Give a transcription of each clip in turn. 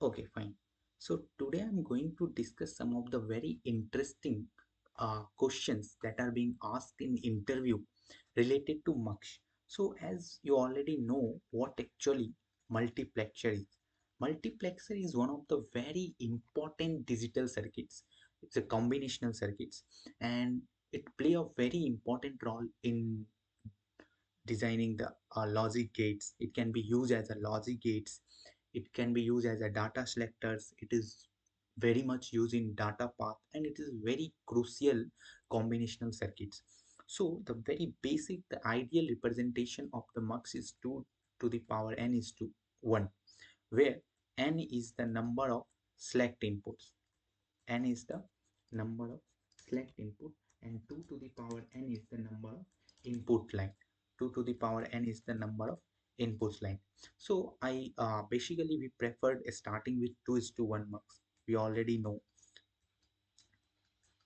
Okay, fine. So today I'm going to discuss some of the very interesting questions that are being asked in interview related to MUX. So as you already know what actually multiplexer is. Multiplexer is one of the very important digital circuits. It's a combinational circuits and it play a very important role in designing the logic gates. It can be used as a logic gates. It can be used as a data selectors. It is very much used in data path and it is very crucial combinational circuits. So the very basic, the ideal representation of the mux is 2 to the power n is to 1, where n is the number of select inputs. N is the number of select input and 2 to the power n is the number of input line. 2 to the power n is the number of inputs line. So I basically we preferred starting with 2 is to 1 mux. We already know.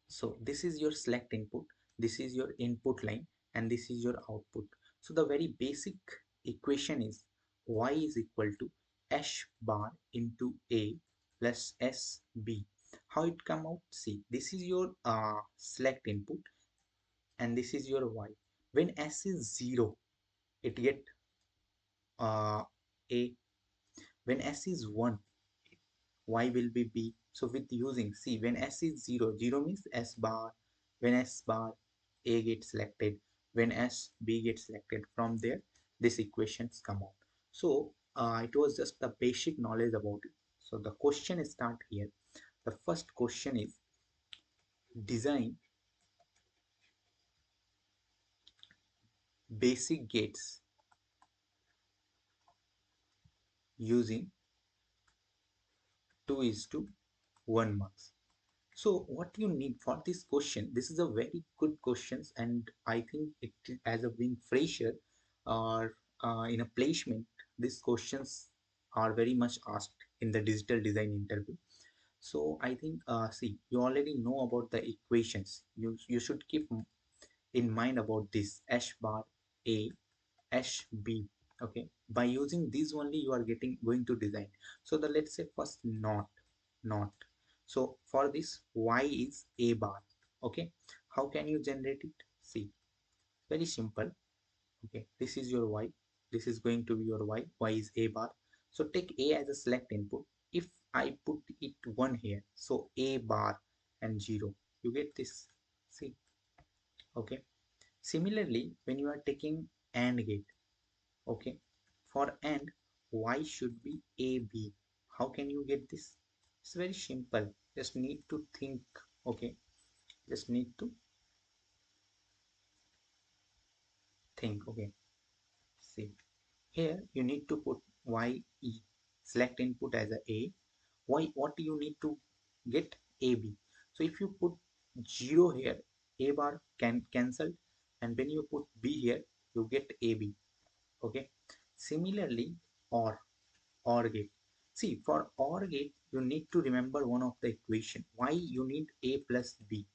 So this is your select input, this is your input line, and this is your output. So the very basic equation is y is equal to s bar into a plus sb. How it come out? See, this is your select input and this is your y. When s is 0, it get a. When s is 1, y will be b. So with using, see, when s is 0, 0 means s bar. When s bar, a gets selected. When s, b gets selected. From there these equations come out. So it was just the basic knowledge about it. So the question start here. The first question is design basic gates using 2 is to 1 mux. So what you need for this question, this is a very good questions, and I think it as a being fresher or in a placement, these questions are very much asked in the digital design interview. So I think see, you already know about the equations. You should keep in mind about this h bar a HB. Okay, by using these only you are going to design. So the let's say first not. So for this y is a bar. Okay, how can you generate it? See, very simple. Okay, this is your y, this is going to be your y is a bar. So take a as a select input. If I put it 1 here, so a bar and 0, you get this. See, okay. Similarly, when you are taking AND gate, okay, for AND, y should be AB. How can you get this? It's very simple. Just need to think. Okay, just need to think. Okay, see, here you need to put YE, select input as a. Y, what you need to get? AB. So if you put 0 here, A bar can cancel, and when you put B here, you get AB. Okay, similarly, OR gate. See, for OR gate, you need to remember one of the equation. Why you need A plus B?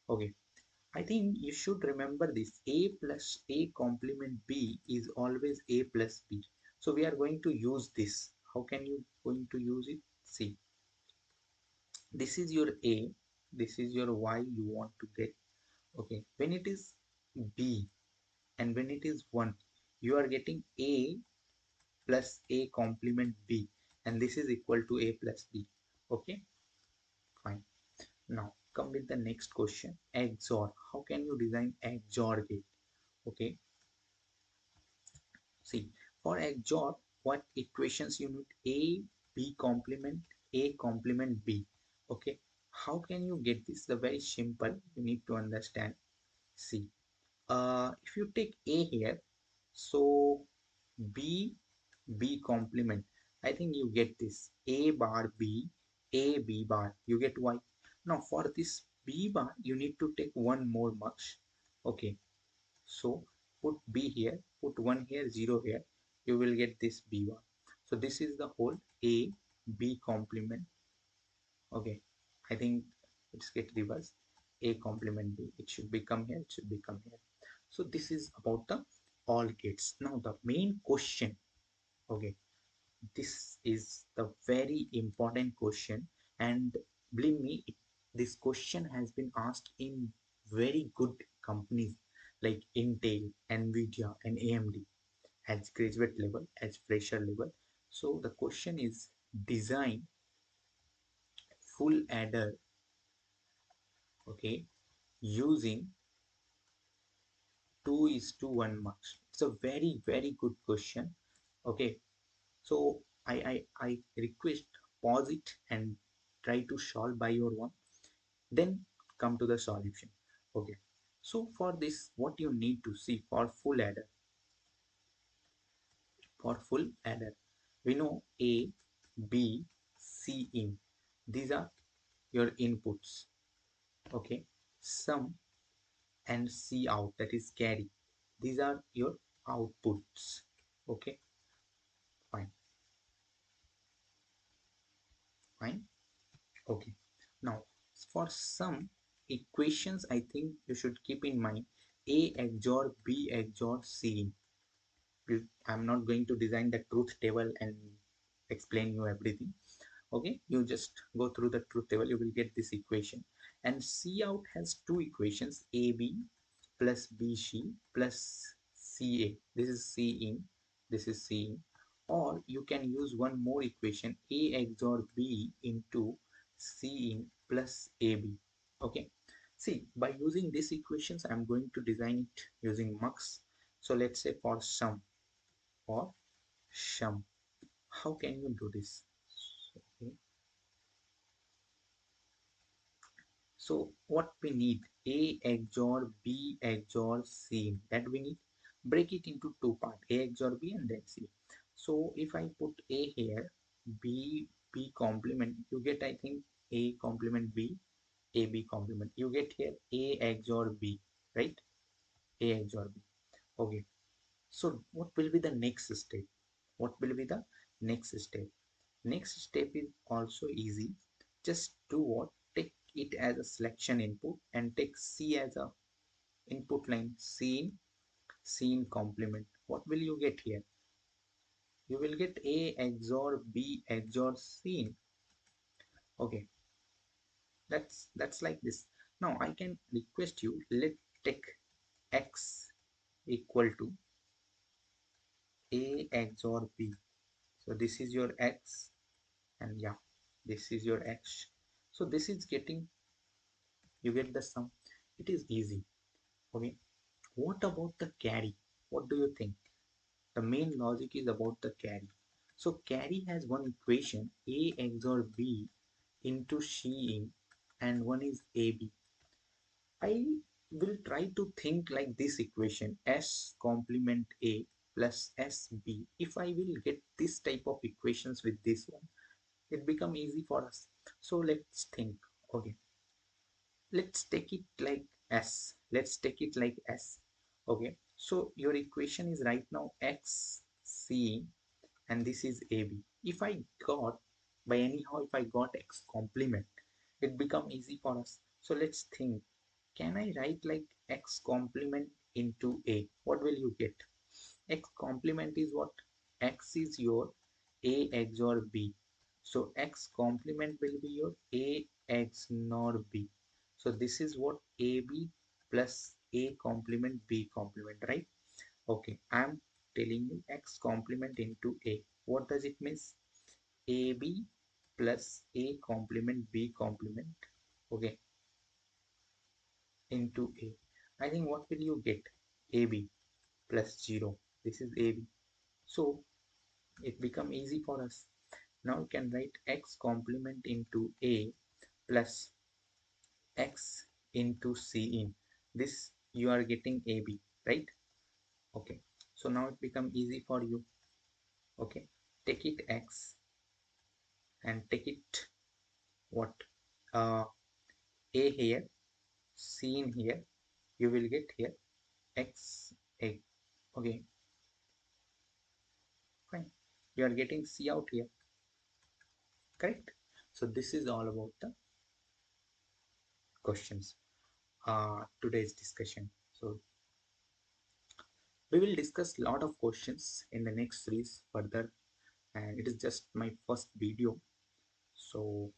Okay, I think you should remember this. A plus A complement B is always A plus B. So we are going to use this. How can you going to use it? See, this is your A, this is your Y you want to get. Okay, when it is B and when it is 1, you are getting A plus A complement B, and this is equal to A plus B. Okay, fine. Now come with the next question, XOR. How can you design XOR gate? Okay, see, for XOR, what equations you need? A, B complement, A complement B. Okay, how can you get this? The very simple, you need to understand. See, if you take A here, so B, B complement, I think you get this. A bar B, A B bar, you get Y. Now for this B bar, you need to take one more mux. Okay, so put B here, put 1 here, 0 here, you will get this B bar. So this is the whole A B complement. Okay, I think it's get reversed. A complement B, it should become here, it should become here. So this is about the all gates. Now the main question, okay, This is the very important question, and believe me, this question has been asked in very good companies like Intel, Nvidia, and AMD at graduate level, at fresher level. So the question is, design full adder, okay, using 2:1 marks. It's a very good question. Okay, so I request pause it and try to solve by your one, then come to the solution. Okay, so for this, what you need to see for full adder, we know A, B, C in, these are your inputs. Okay, sum and C out, that is carry, these are your outputs. Okay, fine, fine. Okay, now for some equations, I think you should keep in mind A XOR B XOR C. I'm not going to design the truth table and explain you everything. Okay, you just go through the truth table, you will get this equation. And C out has two equations, AB plus BC plus CA. This is C in, this is C in. Or you can use one more equation, A XOR B into C in plus AB. Okay, see, by using these equations, I'm going to design it using MUX. So let's say for sum, or shum, how can you do this? Okay, so what we need, A XOR B XOR C, that we need. Break it into two parts, A XOR B and then C. So if I put A here, B complement, you get, I think, A complement B, AB complement. You get here A XOR B, right? A XOR B. Okay. So what will be the next step? What will be the next step? Next step is also easy. Just do what? Take it as a selection input and take C as a input line. C in complement. What will you get here? You will get A XOR B XOR C. Okay, that's like this. Now I can request you, let take X equal to A XOR B. So this is your X, and yeah, this is your X. So this is getting, you get the sum. It is easy. Okay, what about the carry? What do you think? The main logic is about the carry. So carry has one equation, A XOR B into C in, and one is AB. I will try to think like this equation, S complement A plus SB. If I will get this type of equations with this one, it become easy for us. So let's think. Okay, let's take it like S. Let's take it like S. Okay, so your equation is right now X C and this is AB. If I got, by anyhow, if I got X complement, it become easy for us. So let's think, can I write like X complement into A? What will you get? X complement is what? X is your A XOR B. So X complement will be your A XOR B. So this is what? AB plus A complement B complement, right? Okay, I'm telling you X complement into A. What does it mean? AB plus A complement B complement, okay, into A. I think what will you get? AB plus 0. This is AB. So it become easy for us. Now you can write X complement into A plus X into C in. This you are getting AB, right? Okay. So now it become easy for you. Okay. Take it X and take it what? Uh, A here, C in here. You will get here X A. Okay. Fine. You are getting C out here. Correct? So this is all about the questions. Today's discussion. So we will discuss a lot of questions in the next series further. and it is just my first video. So